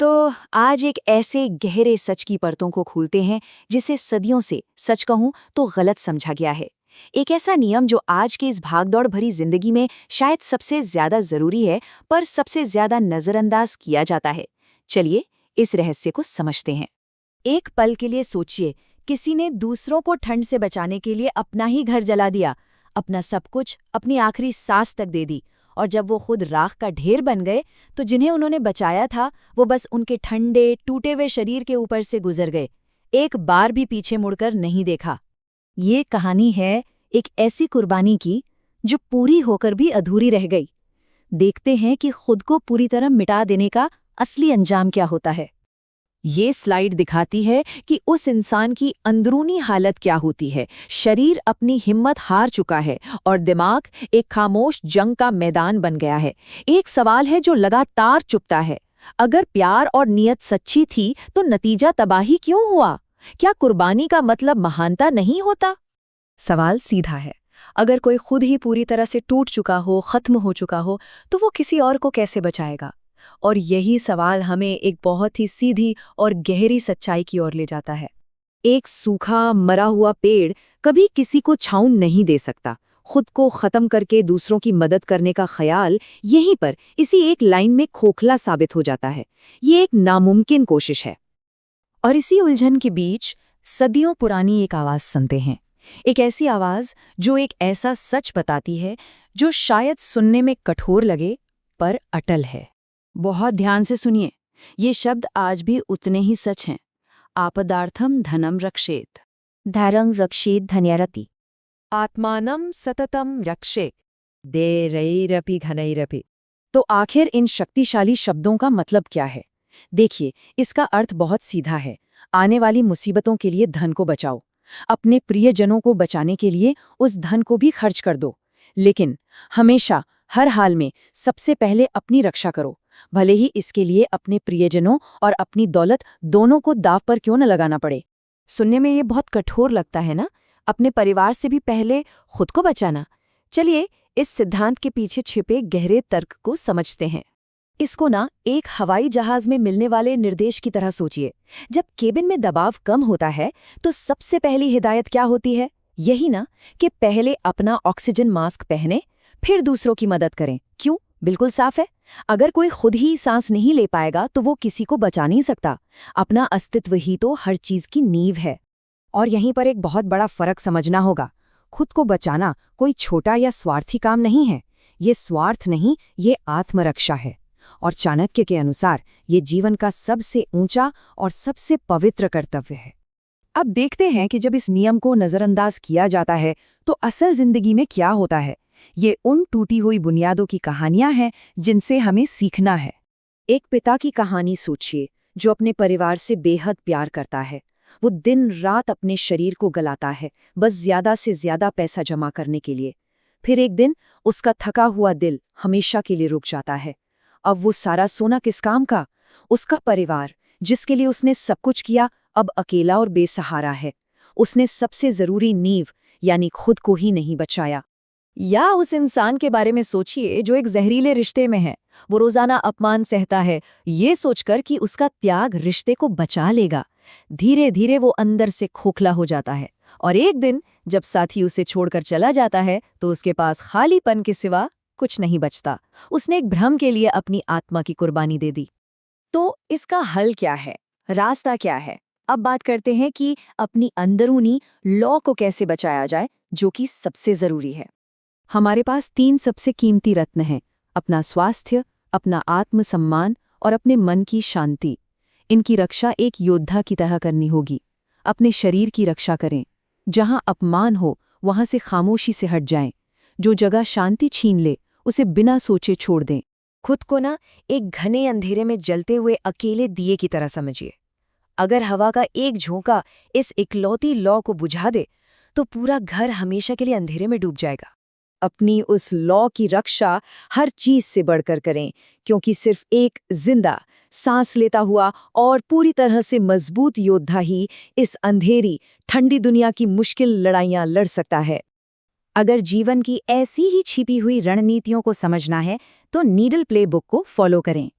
तो आज एक ऐसे गहरे सच की परतों को खोलते हैं जिसे सदियों से, सच कहूं तो गलत समझा गया है। एक ऐसा नियम जो आज के इस भागदौड़ भरी जिंदगी में शायद सबसे ज्यादा जरूरी है, पर सबसे ज्यादा नजरअंदाज किया जाता है। चलिए इस रहस्य को समझते हैं। एक पल के लिए सोचिए, किसी ने दूसरों को ठंड से बचाने के लिए अपना ही घर जला दिया, अपना सब कुछ, अपनी आखिरी सांस तक दे दी, और जब वो खुद राख का ढेर बन गए तो जिन्हें उन्होंने बचाया था वो बस उनके ठंडे टूटे हुए शरीर के ऊपर से गुजर गए, एक बार भी पीछे मुड़कर नहीं देखा। ये कहानी है एक ऐसी कुर्बानी की जो पूरी होकर भी अधूरी रह गई। देखते हैं कि खुद को पूरी तरह मिटा देने का असली अंजाम क्या होता है। ये स्लाइड दिखाती है कि उस इंसान की अंदरूनी हालत क्या होती है। शरीर अपनी हिम्मत हार चुका है और दिमाग एक खामोश जंग का मैदान बन गया है। एक सवाल है जो लगातार चुभता है, अगर प्यार और नियत सच्ची थी तो नतीजा तबाही क्यों हुआ? क्या कुर्बानी का मतलब महानता नहीं होता? सवाल सीधा है, अगर कोई खुद ही पूरी तरह से टूट चुका हो, खत्म हो चुका हो, तो वो किसी और को कैसे बचाएगा? और यही सवाल हमें एक बहुत ही सीधी और गहरी सच्चाई की ओर ले जाता है। एक सूखा मरा हुआ पेड़ कभी किसी को छांव नहीं दे सकता। खुद को खत्म करके दूसरों की मदद करने का ख्याल यहीं पर इसी एक लाइन में खोखला साबित हो जाता है। ये एक नामुमकिन कोशिश है। और इसी उलझन के बीच सदियों पुरानी एक आवाज सुनते हैं, एक ऐसी आवाज जो एक ऐसा सच बताती है जो शायद सुनने में कठोर लगे पर अटल है। बहुत ध्यान से सुनिए, ये शब्द आज भी उतने ही सच हैं। आपदार्थम धनम रक्षेत, धैर्यं रक्षेत धन्यरति, आत्मानं सततम रक्षेत, देरैरपि घनैरपि। तो आखिर इन शक्तिशाली शब्दों का मतलब क्या है? देखिए, इसका अर्थ बहुत सीधा है। आने वाली मुसीबतों के लिए धन को बचाओ, अपने प्रियजनों को बचाने के लिए उस धन को भी खर्च कर दो, लेकिन हमेशा हर हाल में सबसे पहले अपनी रक्षा करो, भले ही इसके लिए अपने प्रियजनों और अपनी दौलत दोनों को दांव पर क्यों न लगाना पड़े। सुनने में ये बहुत कठोर लगता है ना, अपने परिवार से भी पहले खुद को बचाना। चलिए इस सिद्धांत के पीछे छिपे गहरे तर्क को समझते हैं। इसको ना एक हवाई जहाज में मिलने वाले निर्देश की तरह सोचिए। जब केबिन में दबाव कम होता है तो सबसे पहली हिदायत क्या होती है? यही ना, कि पहले अपना ऑक्सीजन मास्क पहने, फिर दूसरों की मदद करें। क्यों? बिल्कुल साफ है, अगर कोई खुद ही सांस नहीं ले पाएगा तो वो किसी को बचा नहीं सकता। अपना अस्तित्व ही तो हर चीज की नींव है। और यहीं पर एक बहुत बड़ा फर्क समझना होगा। खुद को बचाना कोई छोटा या स्वार्थी काम नहीं है। ये स्वार्थ नहीं, ये आत्मरक्षा है। और चाणक्य के अनुसार ये जीवन का सबसे ऊंचा और सबसे पवित्र कर्तव्य है। अब देखते हैं कि जब इस नियम को नजरअंदाज किया जाता है तो असल जिंदगी में क्या होता है। ये उन टूटी हुई बुनियादों की कहानियां हैं जिनसे हमें सीखना है। एक पिता की कहानी सोचिए जो अपने परिवार से बेहद प्यार करता है। वो दिन रात अपने शरीर को गलाता है, बस ज्यादा से ज्यादा पैसा जमा करने के लिए। फिर एक दिन उसका थका हुआ दिल हमेशा के लिए रुक जाता है। अब वो सारा सोना किस काम का? उसका परिवार, जिसके लिए उसने सब कुछ किया, अब अकेला और बेसहारा है। उसने सबसे जरूरी नींव यानी खुद को ही नहीं बचाया। या उस इंसान के बारे में सोचिए जो एक जहरीले रिश्ते में है। वो रोजाना अपमान सहता है, ये सोचकर कि उसका त्याग रिश्ते को बचा लेगा। धीरे धीरे वो अंदर से खोखला हो जाता है, और एक दिन जब साथी उसे छोड़कर चला जाता है तो उसके पास खालीपन के सिवा कुछ नहीं बचता। उसने एक भ्रम के लिए अपनी आत्मा की कुर्बानी दे दी। तो इसका हल क्या है? रास्ता क्या है? अब बात करते हैं कि अपनी अंदरूनी लौ को कैसे बचाया जाए, जो कि सबसे जरूरी है। हमारे पास 3 सबसे कीमती रत्न हैं, अपना स्वास्थ्य, अपना आत्मसम्मान और अपने मन की शांति। इनकी रक्षा एक योद्धा की तरह करनी होगी। अपने शरीर की रक्षा करें। जहां अपमान हो वहां से खामोशी से हट जाएं। जो जगह शांति छीन ले उसे बिना सोचे छोड़ दें। खुद को ना एक घने अंधेरे में जलते हुए अकेले दिए की तरह समझिए। अगर हवा का एक झोंका इस इकलौती लौ को बुझा दे तो पूरा घर हमेशा के लिए अंधेरे में डूब जाएगा। अपनी उस लौ की रक्षा हर चीज से बढ़कर करें, क्योंकि सिर्फ एक जिंदा, सांस लेता हुआ और पूरी तरह से मजबूत योद्धा ही इस अंधेरी, ठंडी दुनिया की मुश्किल लड़ाइयां लड़ सकता है। अगर जीवन की ऐसी ही छिपी हुई रणनीतियों को समझना है तो नीडल प्ले बुक को फॉलो करें।